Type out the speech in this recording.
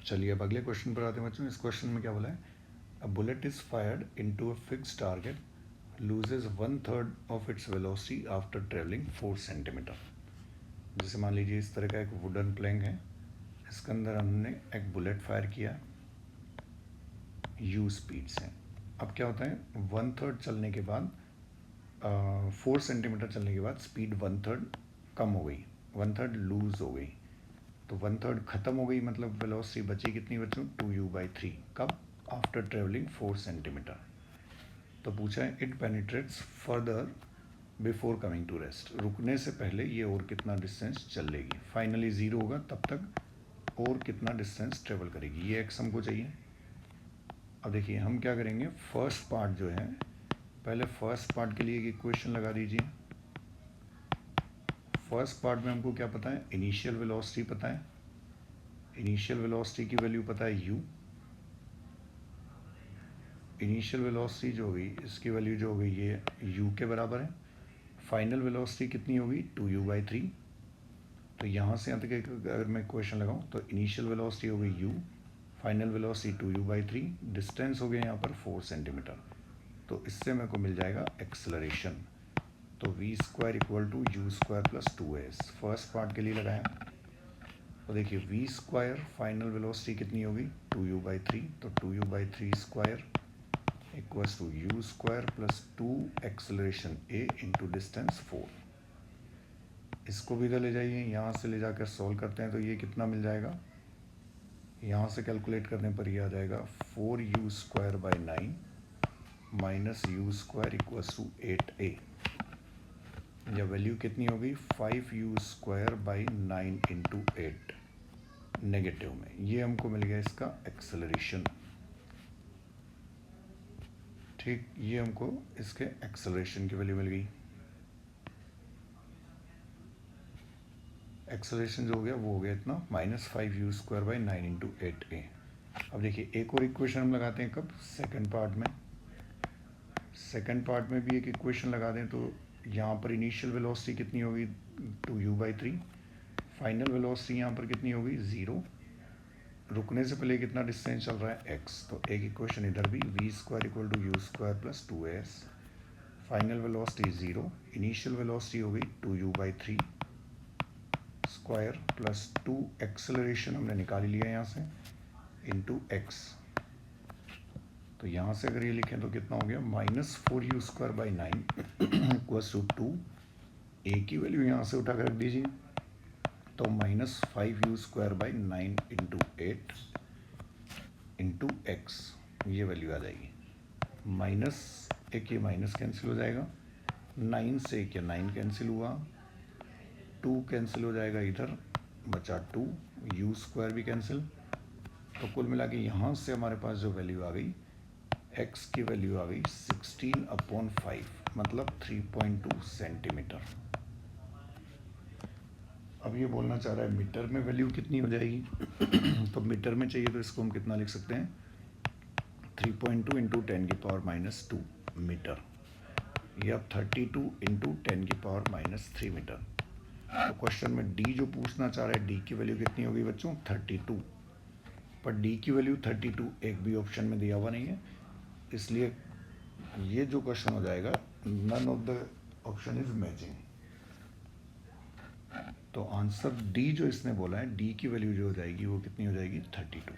चलिए अब अगले क्वेश्चन पर आते हैं बच्चों। इस क्वेश्चन में क्या बोला है, a bullet is fired into a fixed target loses 1/3 of its velocity after travelling 4 centimetre. जैसे मान लीजिए इस तरह का एक वुडन प्लैंक है, इसके अंदर हमने एक बुलेट फायर किया यू स्पीड से। अब क्या होता है, 1/3 चलने के बाद 4 सेंटीमीटर चलने के बाद स्पीड 1/3 कम हो गई, 1/3 लूज हो गई। तो 1/3 ख़त्म हो गई, मतलब वेलोसिटी बची कितनी बच्चों, 2u/3। कब, आफ्टर ट्रेवलिंग 4 सेंटीमीटर। तो पूछा है it penetrates further before coming to rest, रुकने से पहले ये और कितना डिस्टेंस चल लेगी, फाइनली ज़ीरो होगा तब तक और कितना डिस्टेंस ट्रेवल करेगी, ये एक्स हमको चाहिए। अब देखिए हम क्या करेंगे, फर्स्ट पार्ट जो है, पहले फर्स्ट पार्ट के लिए एक इक्वेशन लगा दीजिए। फर्स्ट पार्ट में हमको क्या पता है, इनिशियल वेलोसिटी पता है, इनिशियल वेलोसिटी की वैल्यू पता है u। इनिशियल वेलोसिटी जो होगी इसकी वैल्यू जो होगी ये u के बराबर है। फाइनल वेलोसिटी कितनी होगी, 2u/3। तो यहाँ से यहाँ तक अगर मैं इक्वेशन लगाऊँ तो इनिशियल वेलोसिटी होगी u, final velocity 2u/3, distance हो गया यहाँ पर 4 सेंटीमीटर। तो इससे मेरे को मिल जाएगा एक्सेलरेशन। तो v² equal to u² plus 2s, first part के लिए लगाया। तो देखिए v² फाइनल वेलोसिटी कितनी होगी, 2u/3, तो 2u/3² equals to u² plus 2 acceleration a into distance 4। इसको भी इधर ले जाइए, यहाँ से ले जाकर सॉल्व करते हैं तो ये कितना मिल जाएगा, यहाँ से कैलकुलेट करने पर ये आ जाएगा 4u²/9 minus u² equals to 8a। यह वैल्यू कितनी होगी, 5u²/9 इंटू 8 नेगेटिव में। ये हमको मिल गया इसका एक्सेलरेशन। ठीक, ये हमको इसके एक्सेलरेशन की वैल्यू मिल गई। एक्सेलरेशन जो हो गया वो हो गया इतना, -5u²/9 इंटू 8a। अब देखिए एक और इक्वेशन हम लगाते हैं कब, सेकंड पार्ट में। सेकंड पार्ट में भी एक इक्वेशन लगा दें तो यहाँ पर इनिशियल वेलोसिटी कितनी होगी, 2u/3, फाइनल वेलोसिटी यहाँ पर कितनी होगी, 0, रुकने से पहले कितना डिस्टेंस चल रहा है x। तो एक इक्वेशन इधर भी, v² equal to u² plus 2s, final velocity 0, initial velocity हो गई 2u/3 स्क्वायर प्लस 2 एक्सेलरेशन हमने निकाल लिया यहाँ से इंटू x। तो यहाँ से अगर ये लिखें तो कितना हो गया, -4u²/9 इक्वल्स टू 2, a की वैल्यू यहाँ से उठा कर रख दीजिए, तो -5u²/9 इंटू 8 इंटू x, ये वैल्यू आ जाएगी। माइनस एक ये माइनस कैंसिल हो जाएगा, 9 से एक ये 9 कैंसिल हुआ, 2 कैंसिल हो जाएगा इधर, बचा 2, u² भी कैंसिल। तो कुल मिला के यहाँ से हमारे पास जो वैल्यू आ गई, x की वैल्यू आ गई 16/5, मतलब 3.2 सेंटीमीटर। अब ये बोलना चाह रहा है मीटर में वैल्यू कितनी हो जाएगी तो मीटर में चाहिए तो इसको हम कितना लिख सकते हैं, 3.2 इंटू 10⁻⁻2 मीटर। ये अब 32 इंटू 10⁻³ मीटर। तो क्वेश्चन में डी जो पूछना चाह रहा है, डी की वैल्यू कितनी होगी बच्चों, 32। पर डी की वैल्यू 32 एक भी ऑप्शन में दिया हुआ नहीं है, इसलिए ये जो क्वेश्चन हो जाएगा, none of the option is matching. तो आंसर डी जो इसने बोला है, डी की वैल्यू जो हो जाएगी वो कितनी हो जाएगी, 32।